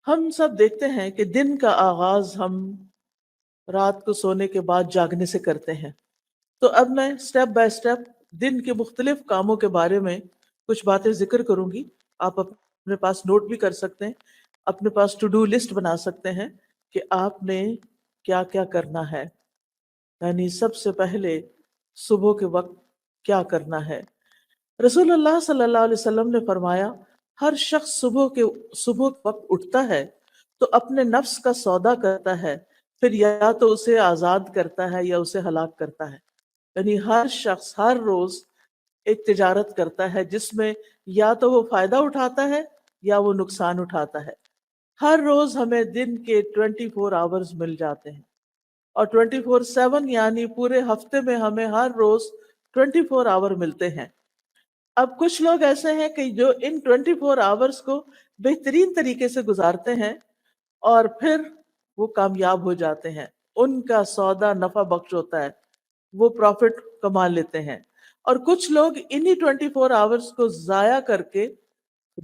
ہم سب دیکھتے ہیں کہ دن کا آغاز ہم رات کو سونے کے بعد جاگنے سے کرتے ہیں. تو اب میں سٹیپ بائی سٹیپ دن کے مختلف کاموں کے بارے میں کچھ باتیں ذکر کروں گی. آپ اپنے پاس نوٹ بھی کر سکتے ہیں، اپنے پاس ٹو ڈو لسٹ بنا سکتے ہیں کہ آپ نے کیا کیا کرنا ہے. یعنی سب سے پہلے صبح کے وقت کیا کرنا ہے. رسول اللہ صلی اللہ علیہ وسلم نے فرمایا، ہر شخص صبح کے وقت اٹھتا ہے تو اپنے نفس کا سودا کرتا ہے، پھر یا تو اسے آزاد کرتا ہے یا اسے ہلاک کرتا ہے. یعنی ہر شخص ہر روز ایک تجارت کرتا ہے جس میں یا تو وہ فائدہ اٹھاتا ہے یا وہ نقصان اٹھاتا ہے. ہر روز ہمیں دن کے 24 آورز مل جاتے ہیں، اور 24/7 یعنی پورے ہفتے میں ہمیں ہر روز 24 آور ملتے ہیں. اب کچھ لوگ ایسے ہیں کہ جو ان 24 آورز کو بہترین طریقے سے گزارتے ہیں اور پھر وہ کامیاب ہو جاتے ہیں، ان کا سودا نفع بخش ہوتا ہے، وہ پروفٹ کما لیتے ہیں. اور کچھ لوگ انہی 24 آورز کو ضائع کر کے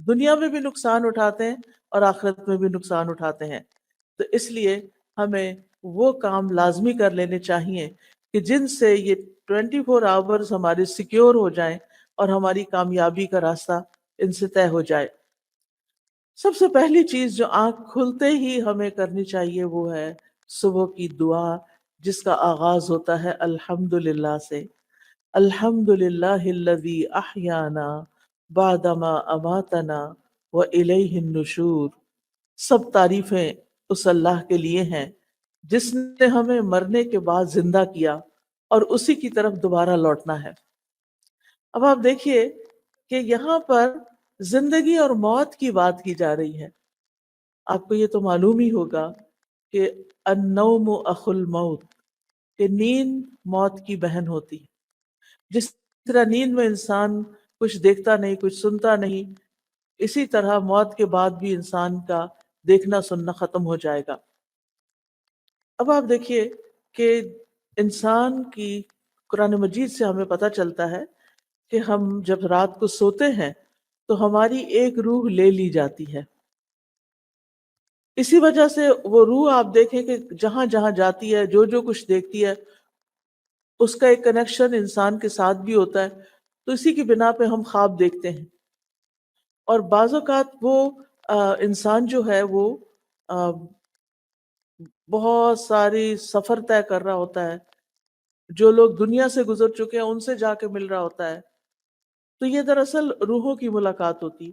دنیا میں بھی نقصان اٹھاتے ہیں اور آخرت میں بھی نقصان اٹھاتے ہیں. تو اس لیے ہمیں وہ کام لازمی کر لینے چاہیے کہ جن سے یہ 24 آورز ہمارے سیکیور ہو جائیں اور ہماری کامیابی کا راستہ ان سے طے ہو جائے. سب سے پہلی چیز جو آنکھ کھلتے ہی ہمیں کرنی چاہیے وہ ہے صبح کی دعا، جس کا آغاز ہوتا ہے الحمدللہ سے. الحمدللہ الذی احیانا بعدما اماتنا والیہ النشور. سب تعریفیں اس اللہ کے لیے ہیں جس نے ہمیں مرنے کے بعد زندہ کیا اور اسی کی طرف دوبارہ لوٹنا ہے. اب آپ دیکھیے کہ یہاں پر زندگی اور موت کی بات کی جا رہی ہے. آپ کو یہ تو معلوم ہی ہوگا کہ النوم اخو الموت، کہ نیند موت کی بہن ہوتی ہے. جس طرح نیند میں انسان کچھ دیکھتا نہیں، کچھ سنتا نہیں، اسی طرح موت کے بعد بھی انسان کا دیکھنا سننا ختم ہو جائے گا. اب آپ دیکھیے کہ انسان کی قرآن مجید سے ہمیں پتہ چلتا ہے کہ ہم جب رات کو سوتے ہیں تو ہماری ایک روح لے لی جاتی ہے. اسی وجہ سے وہ روح آپ دیکھیں کہ جہاں جہاں جاتی ہے، جو جو کچھ دیکھتی ہے، اس کا ایک کنیکشن انسان کے ساتھ بھی ہوتا ہے. تو اسی کی بنا پہ ہم خواب دیکھتے ہیں. اور بعض اوقات وہ انسان جو ہے وہ بہت ساری سفر طے کر رہا ہوتا ہے، جو لوگ دنیا سے گزر چکے ہیں ان سے جا کے مل رہا ہوتا ہے. تو یہ دراصل روحوں کی ملاقات ہوتی ہے.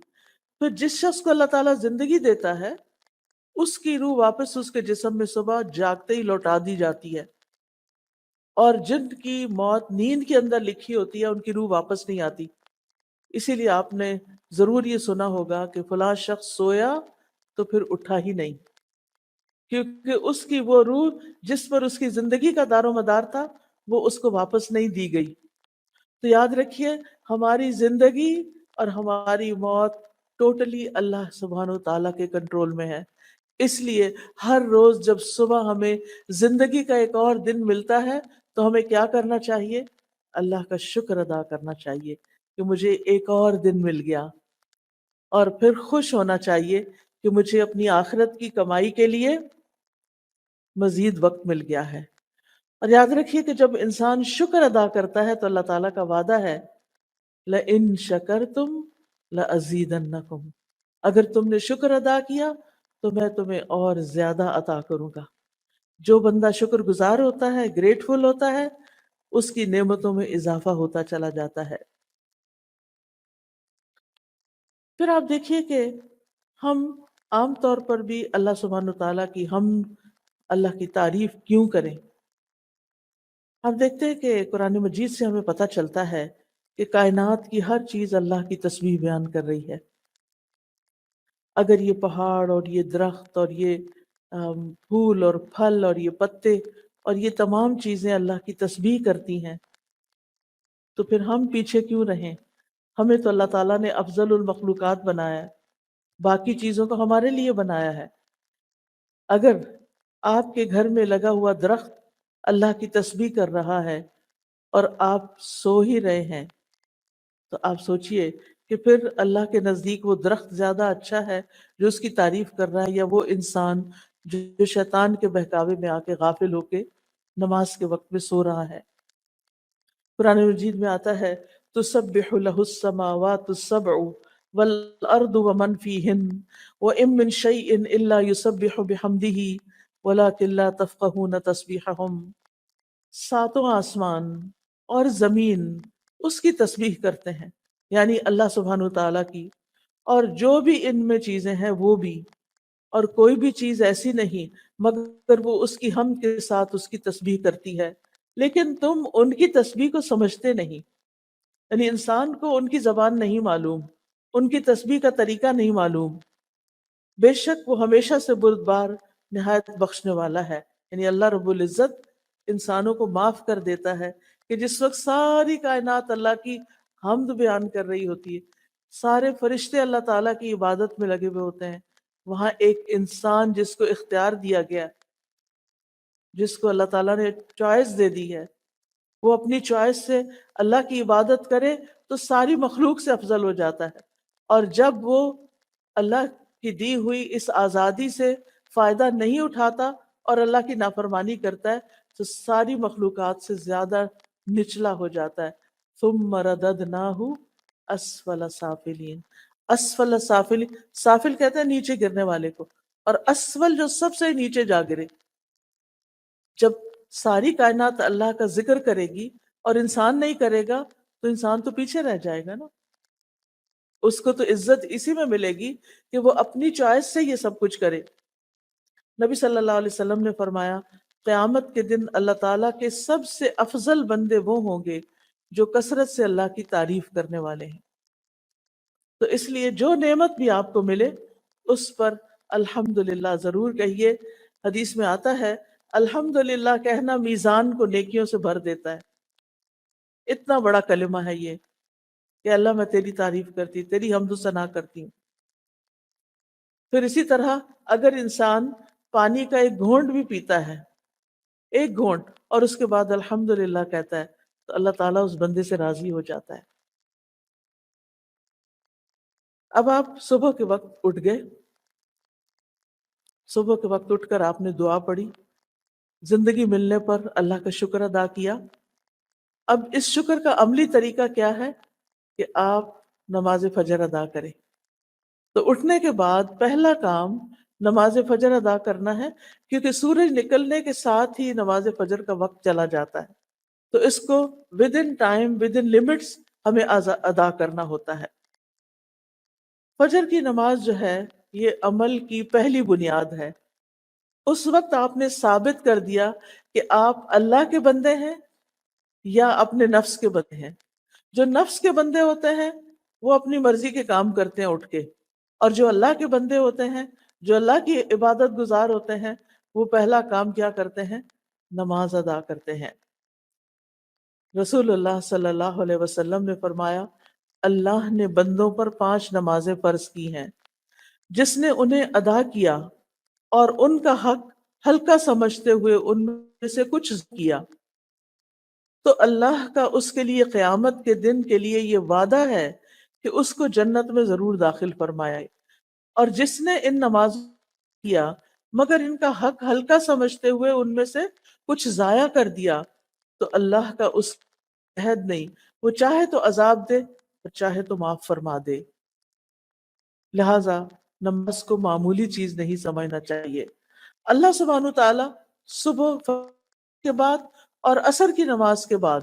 پھر جس شخص کو اللہ تعالیٰ زندگی دیتا ہے، اس کی روح واپس اس کے جسم میں صبح جاگتے ہی لوٹا دی جاتی ہے. اور جن کی موت نیند کے اندر لکھی ہوتی ہے ان کی روح واپس نہیں آتی. اسی لیے آپ نے ضرور یہ سنا ہوگا کہ فلاں شخص سویا تو پھر اٹھا ہی نہیں، کیونکہ اس کی وہ روح جس پر اس کی زندگی کا دار و مدار تھا وہ اس کو واپس نہیں دی گئی. تو یاد رکھیے، ہماری زندگی اور ہماری موت ٹوٹلی اللہ سبحانہ و تعالیٰ کے کنٹرول میں ہے. اس لیے ہر روز جب صبح ہمیں زندگی کا ایک اور دن ملتا ہے تو ہمیں کیا کرنا چاہیے؟ اللہ کا شکر ادا کرنا چاہیے کہ مجھے ایک اور دن مل گیا، اور پھر خوش ہونا چاہیے کہ مجھے اپنی آخرت کی کمائی کے لیے مزید وقت مل گیا ہے. اور یاد رکھیے کہ جب انسان شکر ادا کرتا ہے تو اللہ تعالیٰ کا وعدہ ہے لَإِن شَكَرْتُمْ لَأَزِيدَنَّكُمْ، اگر تم نے شکر ادا کیا تو میں تمہیں اور زیادہ عطا کروں گا. جو بندہ شکر گزار ہوتا ہے، گریٹفل ہوتا ہے، اس کی نعمتوں میں اضافہ ہوتا چلا جاتا ہے. پھر آپ دیکھیے کہ ہم عام طور پر بھی اللہ سبحانہ تعالیٰ کی اللہ کی تعریف کیوں کریں؟ ہم دیکھتے ہیں کہ قرآن مجید سے ہمیں پتہ چلتا ہے کہ کائنات کی ہر چیز اللہ کی تسبیح بیان کر رہی ہے. اگر یہ پہاڑ اور یہ درخت اور یہ پھول اور پھل اور یہ پتے اور یہ تمام چیزیں اللہ کی تسبیح کرتی ہیں تو پھر ہم پیچھے کیوں رہیں؟ ہمیں تو اللہ تعالیٰ نے افضل المخلوقات بنایا ہے، باقی چیزوں کو ہمارے لیے بنایا ہے. اگر آپ کے گھر میں لگا ہوا درخت اللہ کی تسبیح کر رہا ہے اور آپ سو ہی رہے ہیں تو آپ سوچئے کہ پھر اللہ کے نزدیک وہ درخت زیادہ اچھا ہے جو اس کی تعریف کر رہا ہے، یا وہ انسان جو شیطان کے بہکاوے میں آ کے غافل ہو کے نماز کے وقت میں سو رہا ہے؟ قرآن مجید میں آتا ہے تسبح له السماوات السبع والارض ومن فیہن وان من شیء الا یسبح بحمده ولکن لا تفقهون تسبیحهم، ساتوں آسمان اور زمین اس کی تسبیح کرتے ہیں، یعنی اللہ سبحانہ تعالیٰ کی، اور جو بھی ان میں چیزیں ہیں وہ بھی، اور کوئی بھی چیز ایسی نہیں مگر وہ اس کی حمد کے ساتھ اس کی تسبیح کرتی ہے، لیکن تم ان کی تسبیح کو سمجھتے نہیں، یعنی انسان کو ان کی زبان نہیں معلوم، ان کی تسبیح کا طریقہ نہیں معلوم۔ بے شک وہ ہمیشہ سے بردبار نہایت بخشنے والا ہے، یعنی اللہ رب العزت انسانوں کو معاف کر دیتا ہے کہ جس وقت ساری کائنات اللہ کی حمد بیان کر رہی ہوتی ہے، سارے فرشتے اللہ تعالیٰ کی عبادت میں لگے ہوئے ہوتے ہیں، وہاں ایک انسان جس کو اختیار دیا گیا، جس کو اللہ تعالیٰ نے چوائس دے دی ہے، وہ اپنی چوائس سے اللہ کی عبادت کرے تو ساری مخلوق سے افضل ہو جاتا ہے، اور جب وہ اللہ کی دی ہوئی اس آزادی سے فائدہ نہیں اٹھاتا اور اللہ کی نافرمانی کرتا ہے تو ساری مخلوقات سے زیادہ نچلا ہو جاتا ہے۔ ثم رددناہ اسفل سافلین، اسفل سافل، سافل کہتے ہیں نیچے گرنے والے کو، اور اسفل جو سب سے نیچے جا گرے۔ جب ساری کائنات اللہ کا ذکر کرے گی اور انسان نہیں کرے گا تو انسان تو پیچھے رہ جائے گا نا، اس کو تو عزت اسی میں ملے گی کہ وہ اپنی چوائس سے یہ سب کچھ کرے۔ نبی صلی اللہ علیہ وسلم نے فرمایا قیامت کے دن اللہ تعالیٰ کے سب سے افضل بندے وہ ہوں گے جو کثرت سے اللہ کی تعریف کرنے والے ہیں۔ تو اس لیے جو نعمت بھی آپ کو ملے اس پر الحمدللہ ضرور کہیے۔ حدیث میں آتا ہے الحمدللہ کہنا میزان کو نیکیوں سے بھر دیتا ہے۔ اتنا بڑا کلمہ ہے یہ کہ اللہ میں تیری تعریف کرتی، تیری حمد و ثنا کرتی ہوں۔ پھر اسی طرح اگر انسان پانی کا ایک گھونٹ بھی پیتا ہے، ایک گھونٹ، اور اس کے بعد الحمدللہ کہتا ہے تو اللہ تعالیٰ اس بندے سے راضی ہو جاتا ہے۔ اب آپ صبح کے وقت اٹھ گئے، صبح کے وقت اٹھ کر آپ نے دعا پڑھی، زندگی ملنے پر اللہ کا شکر ادا کیا۔ اب اس شکر کا عملی طریقہ کیا ہے کہ آپ نماز فجر ادا کریں۔ تو اٹھنے کے بعد پہلا کام نماز فجر ادا کرنا ہے، کیونکہ سورج نکلنے کے ساتھ ہی نماز فجر کا وقت چلا جاتا ہے، تو اس کو with in time, with in limits ہمیں ادا کرنا ہوتا ہے۔ فجر کی نماز جو ہے یہ عمل کی پہلی بنیاد ہے۔ اس وقت آپ نے ثابت کر دیا کہ آپ اللہ کے بندے ہیں یا اپنے نفس کے بندے ہیں۔ جو نفس کے بندے ہوتے ہیں وہ اپنی مرضی کے کام کرتے ہیں اٹھ کے، اور جو اللہ کے بندے ہوتے ہیں، جو اللہ کی عبادت گزار ہوتے ہیں، وہ پہلا کام کیا کرتے ہیں؟ نماز ادا کرتے ہیں۔ رسول اللہ صلی اللہ علیہ وسلم نے فرمایا اللہ نے بندوں پر 5 نمازیں فرض کی ہیں، جس نے انہیں ادا کیا اور ان کا حق ہلکا سمجھتے ہوئے ان میں سے کچھ کیا تو اللہ کا اس کے لیے قیامت کے دن کے لیے یہ وعدہ ہے کہ اس کو جنت میں ضرور داخل فرمائے، اور جس نے ان نمازوں کیا مگر ان کا حق ہلکا سمجھتے ہوئے ان میں سے کچھ ضائع کر دیا تو اللہ کا اس عہد نہیں، وہ چاہے تو عذاب دے اور چاہے تو معاف فرما دے۔ لہٰذا نماز کو معمولی چیز نہیں سمجھنا چاہیے۔ اللہ سبحانہ تعالیٰ صبح کے بعد اور عصر کی نماز کے بعد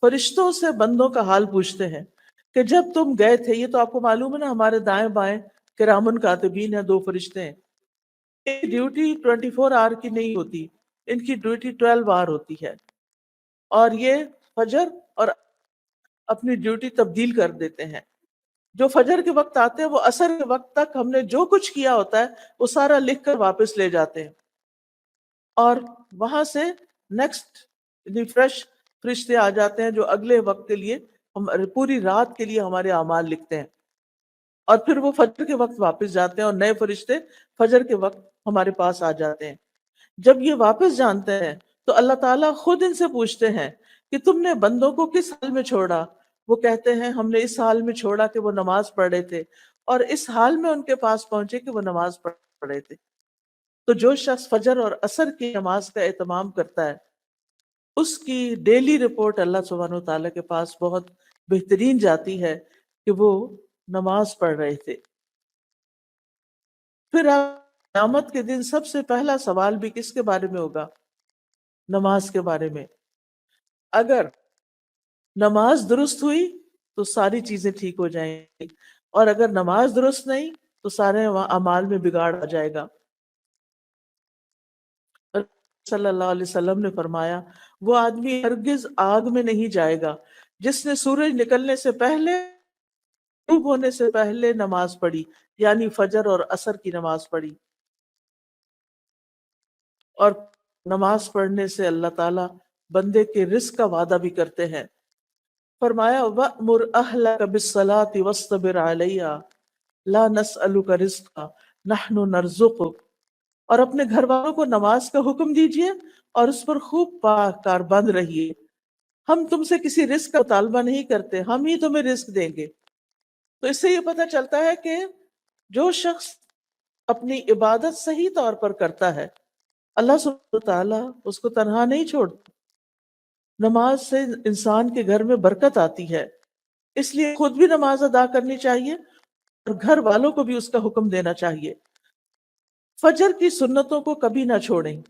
فرشتوں سے بندوں کا حال پوچھتے ہیں کہ جب تم گئے تھے، یہ تو آپ کو معلوم ہے نا ہمارے دائیں بائیں کرامن کاتبین ہیں، 2 فرشتے ہیں، ان کی ڈیوٹی 24 آور کی نہیں ہوتی، ان کی ڈیوٹی 12 آور ہوتی ہے، اور یہ فجر اور اپنی ڈیوٹی تبدیل کر دیتے ہیں۔ جو فجر کے وقت آتے ہیں وہ عصر کے وقت تک ہم نے جو کچھ کیا ہوتا ہے وہ سارا لکھ کر واپس لے جاتے ہیں، اور وہاں سے نیکسٹ فریش فرشتے آ جاتے ہیں جو اگلے وقت کے لیے پوری رات کے لیے ہمارے اعمال لکھتے ہیں، اور پھر وہ فجر کے وقت واپس جاتے ہیں اور نئے فرشتے فجر کے وقت ہمارے پاس آ جاتے ہیں۔ جب یہ واپس جانتے ہیں تو اللہ تعالیٰ خود ان سے پوچھتے ہیں کہ تم نے بندوں کو کس حال میں چھوڑا، وہ کہتے ہیں ہم نے اس حال میں چھوڑا کہ وہ نماز پڑھ رہے تھے، اور اس حال میں ان کے پاس پہنچے کہ وہ نماز پڑھ رہے تھے۔ تو جو شخص فجر اور عصر کی نماز کا اہتمام کرتا ہے، اس کی ڈیلی رپورٹ اللہ سبحانہ وتعالیٰ کے پاس بہت بہترین جاتی ہے کہ وہ نماز پڑھ رہے تھے۔ پھر قیامت کے دن سب سے پہلا سوال بھی کس کے بارے میں ہوگا؟ نماز کے بارے میں۔ اگر نماز درست ہوئی تو ساری چیزیں ٹھیک ہو جائیں گی، اور اگر نماز درست نہیں تو سارے اعمال میں بگاڑ آ جائے گا۔ صلی اللہ علیہ وسلم نے فرمایا وہ آدمی ہرگز آگ میں نہیں جائے گا جس نے سورج نکلنے سے پہلے، غروب ہونے سے پہلے نماز پڑھی، یعنی فجر اور عصر کی نماز پڑھی۔ اور نماز پڑھنے سے اللہ تعالیٰ بندے کے رزق کا وعدہ بھی کرتے ہیں۔ فرمایا وَأْمُرْ أَهْلَكَ بِالصَّلَاةِ وَاصْطَبِرْ عَلَيْهَا لَا نَسْأَلُكَ رِزْقًا نَحْنُ نَرْزُقُكَ، اور اپنے گھر والوں کو نماز کا حکم دیجئے اور اس پر خوب پاک کار بند رہیے۔ ہم تم سے کسی رزق کا مطالبہ نہیں کرتے، ہم ہی تمہیں رزق دیں گے۔ تو اس سے یہ پتہ چلتا ہے کہ جو شخص اپنی عبادت صحیح طور پر کرتا ہے، اللہ سبحانہ وتعالیٰ اس کو تنہا نہیں چھوڑتا۔ نماز سے انسان کے گھر میں برکت آتی ہے، اس لیے خود بھی نماز ادا کرنی چاہیے اور گھر والوں کو بھی اس کا حکم دینا چاہیے۔ فجر کی سنتوں کو کبھی نہ چھوڑیں۔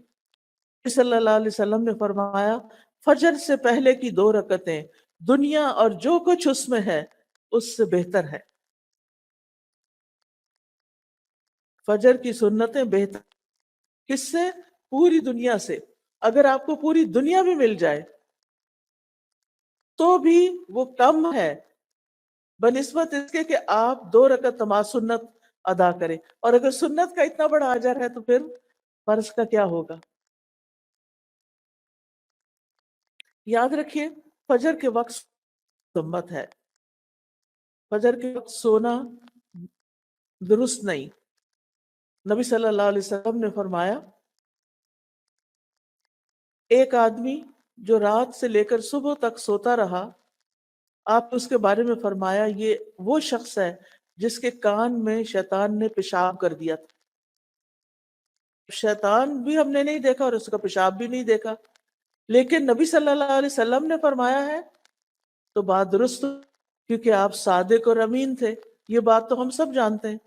صلی اللہ علیہ وسلم نے فرمایا فجر سے پہلے کی 2 رکعتیں دنیا اور جو کچھ اس میں ہے اس سے بہتر ہے۔ فجر کی سنتیں بہتر کس سے؟ پوری دنیا سے۔ اگر آپ کو پوری دنیا بھی مل جائے تو بھی وہ کم ہے بنسبت اس کے کہ آپ 2 رکعت نماز سنت ادا کریں، اور اگر سنت کا اتنا بڑا اجر ہے تو پھر فرض کا کیا ہوگا؟ یاد رکھیے فجر کے وقت سنت ہے، فجر کے وقت سونا درست نہیں۔ نبی صلی اللہ علیہ وسلم نے فرمایا ایک آدمی جو رات سے لے کر صبح تک سوتا رہا، آپ نے اس کے بارے میں فرمایا یہ وہ شخص ہے جس کے کان میں شیطان نے پیشاب کر دیا تھا۔ شیطان بھی ہم نے نہیں دیکھا اور اس کا پیشاب بھی نہیں دیکھا، لیکن نبی صلی اللہ علیہ وسلم نے فرمایا ہے تو بات درست، کیونکہ آپ صادق اور امین تھے۔ یہ بات تو ہم سب جانتے ہیں،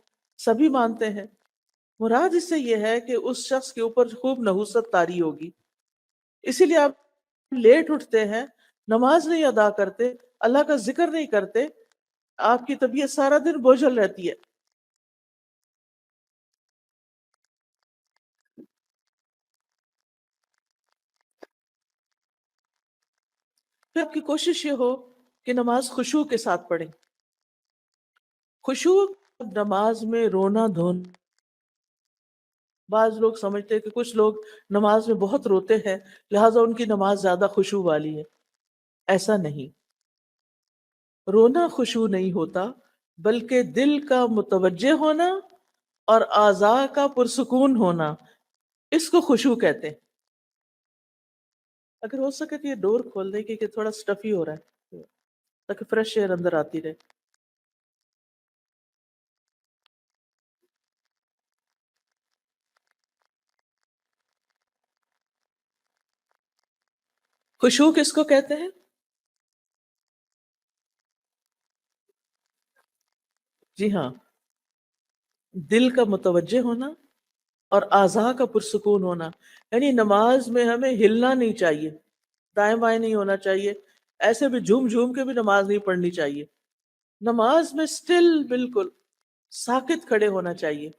سبھی مانتے ہیں۔ مراد اس سے یہ ہے کہ اس شخص کے اوپر خوب نحوست طاری ہوگی، اسی لیے آپ لیٹ اٹھتے ہیں، نماز نہیں ادا کرتے، اللہ کا ذکر نہیں کرتے، آپ کی طبیعت سارا دن بوجھل رہتی ہے۔ پھر آپ کی کوشش یہ ہو کہ نماز خشوع کے ساتھ پڑھیں۔ خشوع نماز میں رونا دھونا، بعض لوگ سمجھتے ہیں کہ کچھ لوگ نماز میں بہت روتے ہیں لہٰذا ان کی نماز زیادہ خشوع والی ہے۔ ایسا نہیں، رونا خشوع نہیں ہوتا، بلکہ دل کا متوجہ ہونا اور اعضاء کا پرسکون ہونا، اس کو خشوع کہتے ہیں۔ اگر ہو سکے تو یہ ڈور کھول دیں کہ تھوڑا سٹفی ہو رہا ہے تاکہ فریش ایئر اندر آتی رہے۔ خشوع کس کو کہتے ہیں؟ جی ہاں، دل کا متوجہ ہونا اور اعضاء کا پرسکون ہونا، یعنی نماز میں ہمیں ہلنا نہیں چاہیے، دائیں بائیں نہیں ہونا چاہیے، ایسے بھی جھوم جھوم کے بھی نماز نہیں پڑھنی چاہیے۔ نماز میں سٹل بالکل ساکت کھڑے ہونا چاہیے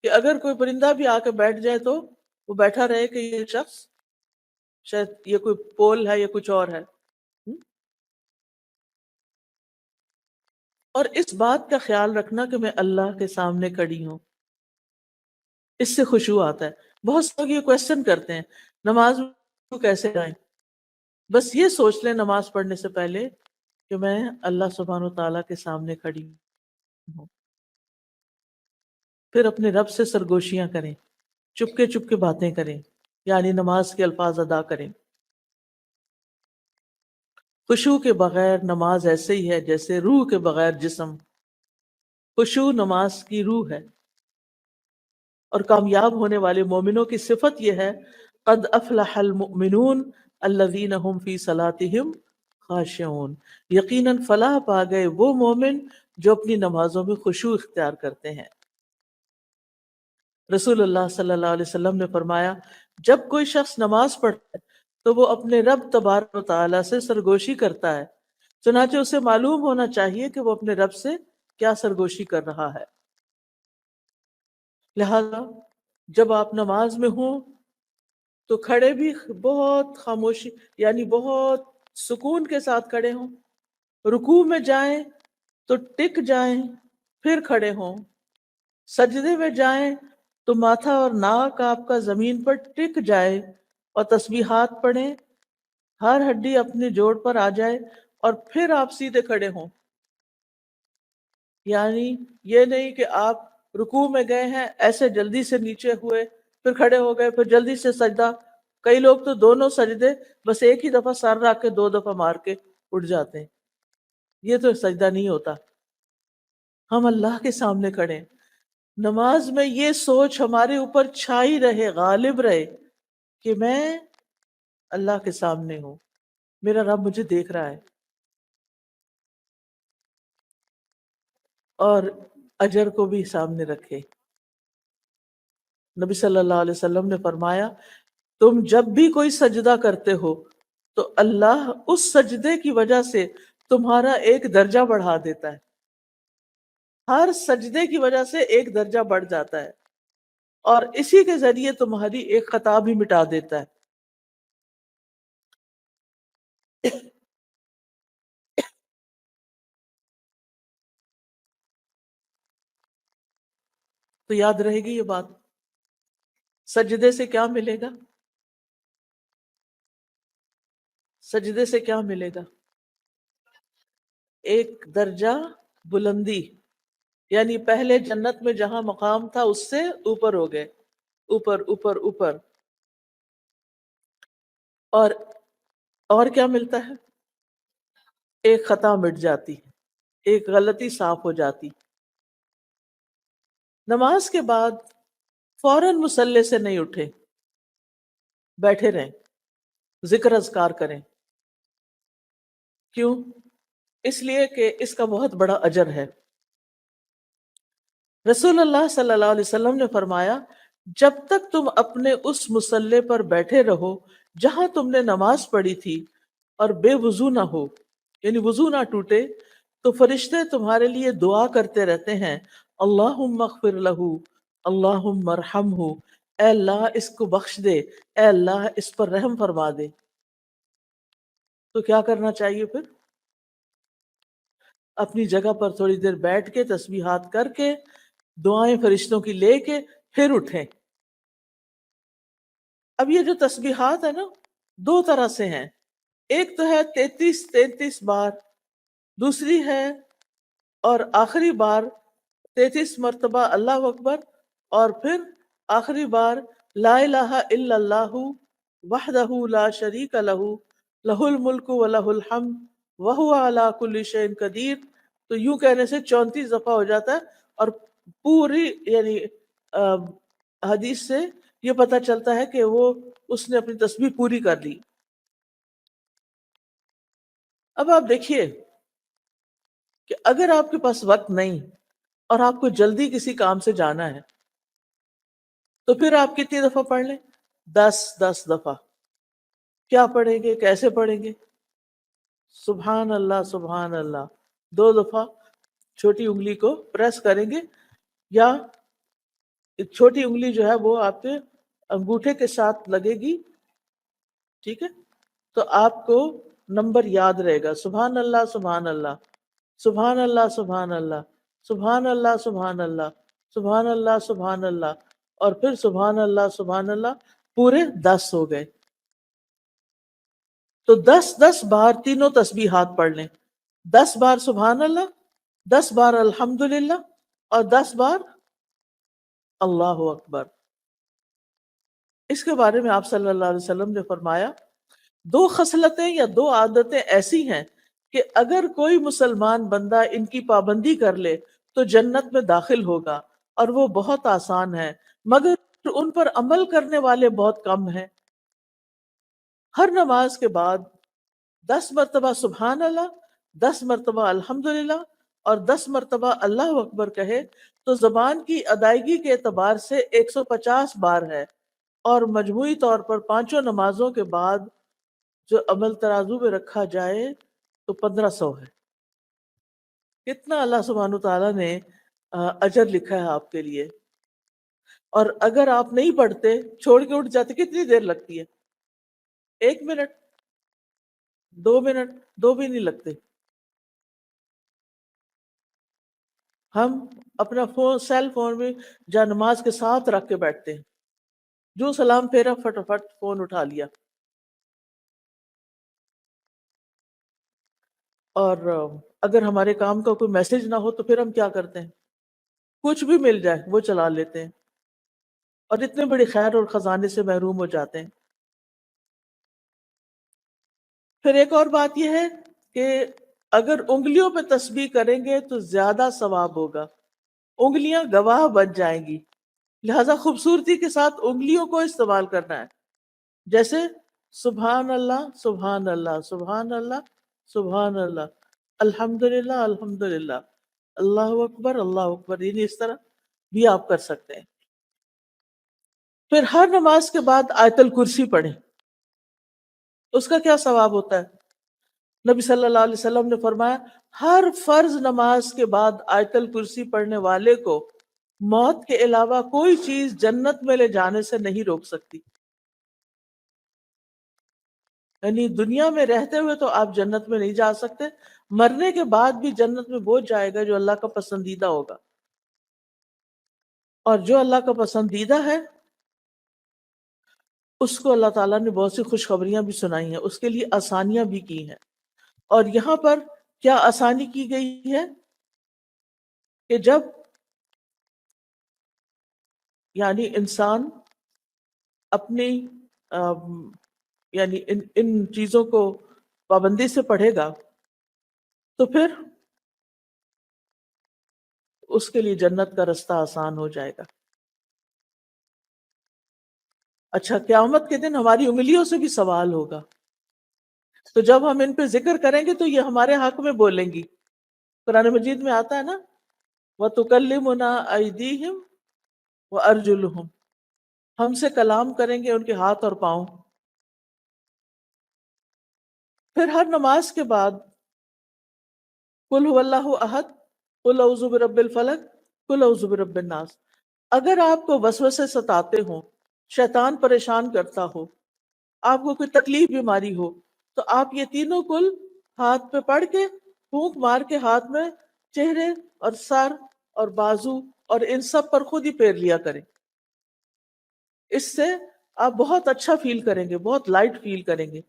کہ اگر کوئی پرندہ بھی آ کے بیٹھ جائے تو وہ بیٹھا رہے کہ یہ شخص شاید یہ کوئی پول ہے یا کچھ اور ہے۔ اور اس بات کا خیال رکھنا کہ میں اللہ کے سامنے کھڑی ہوں، اس سے خشوع آتا ہے۔ بہت سے لوگ یہ کوشچن کرتے ہیں نماز میں کیسے جائیں؟ بس یہ سوچ لیں نماز پڑھنے سے پہلے کہ میں اللہ سبحانہ و تعالیٰ کے سامنے کھڑی ہوں، پھر اپنے رب سے سرگوشیاں کریں، چپ کے باتیں کریں، یعنی نماز کے الفاظ ادا کریں۔ خشوع کے بغیر نماز ایسے ہی ہے جیسے روح کے بغیر جسم. خشوع نماز کی روح ہے. اور کامیاب ہونے والے مومنوں کی صفت یہ ہے قد افلح المؤمنون الذین هم فی صلاتهم خاشعون. یقیناً فلاح پا گئے وہ مومن جو اپنی نمازوں میں خشوع اختیار کرتے ہیں. رسول اللہ صلی اللہ علیہ وسلم نے فرمایا جب کوئی شخص نماز پڑھتا ہے تو وہ اپنے رب تبارک و تعالیٰ سے سرگوشی کرتا ہے. چنانچہ اسے معلوم ہونا چاہیے کہ وہ اپنے رب سے کیا سرگوشی کر رہا ہے. لہذا جب آپ نماز میں ہوں تو کھڑے بھی بہت خاموشی یعنی بہت سکون کے ساتھ کھڑے ہوں. رکوع میں جائیں تو ٹک جائیں پھر کھڑے ہوں. سجدے میں جائیں تو ماتھا اور ناک آپ کا زمین پر ٹک جائے اور تسبیحات پڑھیں. ہر ہڈی اپنے جوڑ پر آ جائے اور پھر آپ سیدھے کھڑے ہوں. یعنی یہ نہیں کہ آپ رکوع میں گئے ہیں ایسے جلدی سے نیچے ہوئے پھر کھڑے ہو گئے پھر جلدی سے سجدہ. کئی لوگ تو دونوں سجدے بس ایک ہی دفعہ سر رکھ کے 2 دفعہ مار کے اٹھ جاتے ہیں. یہ تو سجدہ نہیں ہوتا. ہم اللہ کے سامنے کھڑے. نماز میں یہ سوچ ہمارے اوپر چھائی رہے غالب رہے کہ میں اللہ کے سامنے ہوں, میرا رب مجھے دیکھ رہا ہے. اور اجر کو بھی سامنے رکھے. نبی صلی اللہ علیہ وسلم نے فرمایا تم جب بھی کوئی سجدہ کرتے ہو تو اللہ اس سجدے کی وجہ سے تمہارا ایک درجہ بڑھا دیتا ہے. ہر سجدے کی وجہ سے ایک درجہ بڑھ جاتا ہے اور اسی کے ذریعے تمہاری ایک خطا بھی مٹا دیتا ہے. تو یاد رہے گی یہ بات. سجدے سے کیا ملے گا؟ سجدے سے کیا ملے گا؟ ایک درجہ بلندی. یعنی پہلے جنت میں جہاں مقام تھا اس سے اوپر ہو گئے, اوپر اوپر اوپر. اور کیا ملتا ہے؟ ایک خطا مٹ جاتی, ایک غلطی صاف ہو جاتی. نماز کے بعد فوراً مصلی سے نہیں اٹھے, بیٹھے رہیں, ذکر اذکار کریں. کیوں؟ اس لیے کہ اس کا بہت بڑا اجر ہے. رسول اللہ صلی اللہ علیہ وسلم نے فرمایا جب تک تم اپنے اس مصلی پر بیٹھے رہو جہاں تم نے نماز پڑھی تھی اور بے وضو نہ ہو, یعنی وضو نہ ٹوٹے, تو فرشتے تمہارے لیے دعا کرتے رہتے ہیں اللہم اغفر لہ, اللہم ارحمہ, اے اللہ اس کو بخش دے, اے اللہ اس پر رحم فرما دے. تو کیا کرنا چاہیے پھر؟ اپنی جگہ پر تھوڑی دیر بیٹھ کے تسبیحات کر کے دعائیں فرشتوں کی لے کے پھر اٹھیں. اب یہ جو تسبیحات ہے نا 2 طرح سے ہیں. ایک تو ہے 33 بار, دوسری ہے اور آخری بار 33 مرتبہ اللہ اکبر, اور پھر آخری بار لا الہ الا اللہ وحدہ لا شریک لہ لہ الملک و لہ الحمد وہو علی کل شیء قدیر. تو یوں کہنے سے 34 دفعہ ہو جاتا ہے اور پوری یعنی حدیث سے یہ پتہ چلتا ہے کہ وہ اس نے اپنی تسبیح پوری کر لی. اب آپ دیکھیے کہ اگر آپ کے پاس وقت نہیں اور آپ کو جلدی کسی کام سے جانا ہے تو پھر آپ کتنی دفعہ پڑھ لیں؟ 10 دفعہ. کیا پڑھیں گے؟ کیسے پڑھیں گے؟ سبحان اللہ سبحان اللہ 2 دفعہ چھوٹی انگلی کو پریس کریں گے, یا چھوٹی انگلی جو ہے وہ آپ کے انگوٹھے کے ساتھ لگے گی, ٹھیک ہے؟ تو آپ کو نمبر یاد رہے گا سبحان اللہ سبحان اللہ سبحان اللہ سبحان اللہ سبحان اللہ سبحان اللہ سبحان اللہ سبحان اللہ, اور پھر سبحان اللہ سبحان اللہ, پورے 10 ہو گئے. تو 10 بار تینوں تسبیحات پڑھ لیں. 10 بار سبحان اللہ, 10 بار الحمدللہ, اور 10 بار اللہ اکبر. اس کے بارے میں آپ صلی اللہ علیہ وسلم نے فرمایا دو خصلتیں یا دو عادتیں ایسی ہیں کہ اگر کوئی مسلمان بندہ ان کی پابندی کر لے تو جنت میں داخل ہوگا، اور وہ بہت آسان ہے، مگر ان پر عمل کرنے والے بہت کم ہیں۔ ہر نماز کے بعد 10 مرتبہ سبحان اللہ، 10 مرتبہ الحمدللہ اور 10 مرتبہ اللہ اکبر کہے تو زبان کی ادائیگی کے اعتبار سے 150 بار ہے، اور مجموعی طور پر پانچوں نمازوں کے بعد جو عمل ترازو میں رکھا جائے تو 1500 ہے۔ کتنا اللہ سبحانہ تعالیٰ نے اجر لکھا ہے آپ کے لیے۔ اور اگر آپ نہیں پڑھتے، چھوڑ کے اٹھ جاتے، کتنی دیر لگتی ہے؟ 1 منٹ، 2 منٹ، دو بھی نہیں لگتے۔ ہم اپنا فون، سیل فون میں جا نماز کے ساتھ رکھ کے بیٹھتے ہیں، جو سلام پھیرا فٹافٹ فون اٹھا لیا۔ اور اگر ہمارے کام کا کوئی میسج نہ ہو تو پھر ہم کیا کرتے ہیں؟ کچھ بھی مل جائے وہ چلا لیتے ہیں، اور اتنے بڑے خیر اور خزانے سے محروم ہو جاتے ہیں۔ پھر ایک اور بات یہ ہے کہ اگر انگلیوں پہ تسبیح کریں گے تو زیادہ ثواب ہوگا، انگلیاں گواہ بن جائیں گی، لہذا خوبصورتی کے ساتھ انگلیوں کو استعمال کرنا ہے، جیسے سبحان اللہ سبحان اللہ سبحان اللہ سبحان اللہ، الحمدللہ الحمدللہ، اللہ اکبر، یعنی اس طرح بھی آپ کر سکتے ہیں۔ پھر ہر نماز کے بعد آیت الکرسی پڑھیں، اس کا کیا ثواب ہوتا ہے؟ نبی صلی اللہ علیہ وسلم نے فرمایا ہر فرض نماز کے بعد آیت الکرسی پڑھنے والے کو موت کے علاوہ کوئی چیز جنت میں لے جانے سے نہیں روک سکتی۔ یعنی دنیا میں رہتے ہوئے تو آپ جنت میں نہیں جا سکتے، مرنے کے بعد بھی جنت میں وہ جائے گا جو اللہ کا پسندیدہ ہوگا، اور جو اللہ کا پسندیدہ ہے اس کو اللہ تعالیٰ نے بہت سی خوشخبریاں بھی سنائی ہیں، اس کے لیے آسانیاں بھی کی ہیں۔ اور یہاں پر کیا آسانی کی گئی ہے کہ جب یعنی انسان اپنی یعنی ان چیزوں کو پابندی سے پڑھے گا تو پھر اس کے لیے جنت کا رستہ آسان ہو جائے گا۔ اچھا، قیامت کے دن ہماری انگلیوں سے بھی سوال ہوگا، تو جب ہم ان پہ ذکر کریں گے تو یہ ہمارے حق میں بولیں گی۔ قرآن مجید میں آتا ہے نا، وَتُكَلِّمُنَا أَيْدِيهِمْ وَأَرْجُلُهُمْ، ہم سے کلام کریں گے ان کے ہاتھ اور پاؤں۔ پھر ہر نماز کے بعد قل هو اللہ احد، قل اعوذ برب الفلق، قل اعوذ برب الناس، اگر آپ کو وسوسے ستاتے ہوں، شیطان پریشان کرتا ہو، آپ کو کوئی تکلیف بیماری ہو، تو آپ یہ تینوں کل ہاتھ پہ پڑھ کے پھونک مار کے ہاتھ میں چہرے اور سر اور بازو اور ان سب پر خود ہی پھیر لیا کریں۔ اس سے آپ بہت اچھا فیل کریں گے، بہت لائٹ فیل کریں گے۔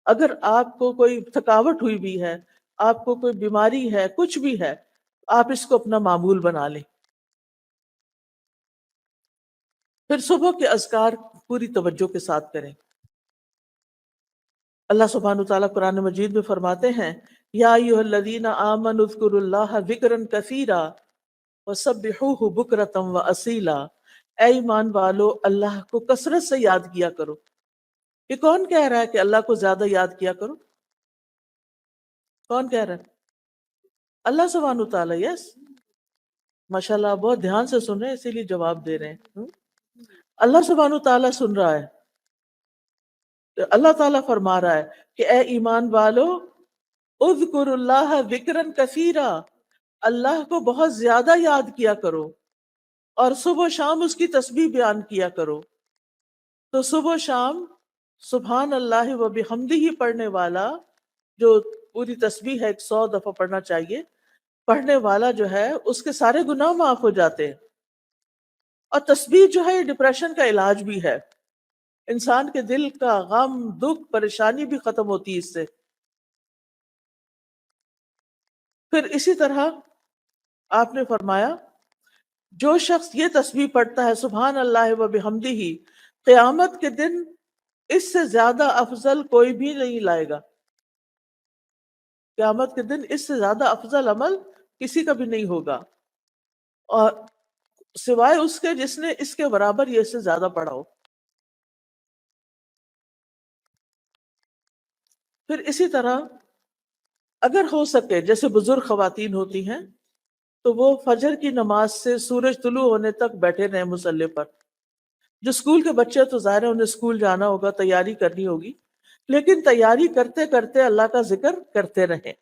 اگر آپ کو کوئی تھکاوٹ ہوئی بھی ہے، آپ کو کوئی بیماری ہے، کچھ بھی ہے، آپ اس کو اپنا معمول بنا لیں۔ پھر صبح کے اذکار پوری توجہ کے ساتھ کریں۔ اللہ سبحانہ وتعالیٰ قرآن مجید میں فرماتے ہیں یا ایھا الذین آمنوا اذکروا اللہ ذکرا کثیرا وسبحوہ بکرۃ واصیلا، اے ایمان والو اللہ کو کثرت سے یاد کیا کرو۔ یہ کون کہہ رہا ہے کہ اللہ کو زیادہ یاد کیا کرو؟ کون کہہ رہا ہے؟ اللہ سبحانہ وتعالیٰ، یس، ماشاءاللہ آپ بہت دھیان سے سن رہے ہیں اسی لیے جواب دے رہے ہیں۔ اللہ سبحانہ وتعالیٰ سن رہا ہے، اللہ تعالیٰ فرما رہا ہے کہ اے ایمان والو اذکر اللہ ذکرن کثیرا، اللہ کو بہت زیادہ یاد کیا کرو، اور صبح و شام اس کی تسبیح بیان کیا کرو۔ تو صبح و شام سبحان اللہ و بحمدہ پڑھنے والا، جو پوری تسبیح ہے 100 دفعہ پڑھنا چاہیے، پڑھنے والا جو ہے اس کے سارے گناہ معاف ہو جاتے ہیں۔ اور تسبیح جو ہے یہ ڈپریشن کا علاج بھی ہے، انسان کے دل کا غم، دکھ، پریشانی بھی ختم ہوتی ہے اس سے۔ پھر اسی طرح آپ نے فرمایا جو شخص یہ تسبیح پڑھتا ہے سبحان اللہ و بحمدہ، قیامت کے دن اس سے زیادہ افضل کوئی بھی نہیں لائے گا. قیامت کے دن اس سے زیادہ افضل عمل کسی کا بھی نہیں ہوگا، اور سوائے اس کے جس نے اس کے برابر یہ اس سے زیادہ پڑھا ہو. پھر اسی طرح اگر ہو سکے، جیسے بزرگ خواتین ہوتی ہیں تو وہ فجر کی نماز سے سورج طلوع ہونے تک بیٹھے رہے مصلی پر. جو اسکول کے بچے تو ظاہر ہے انہیں اسکول جانا ہوگا، تیاری کرنی ہوگی، لیکن تیاری کرتے کرتے اللہ کا ذکر کرتے رہیں.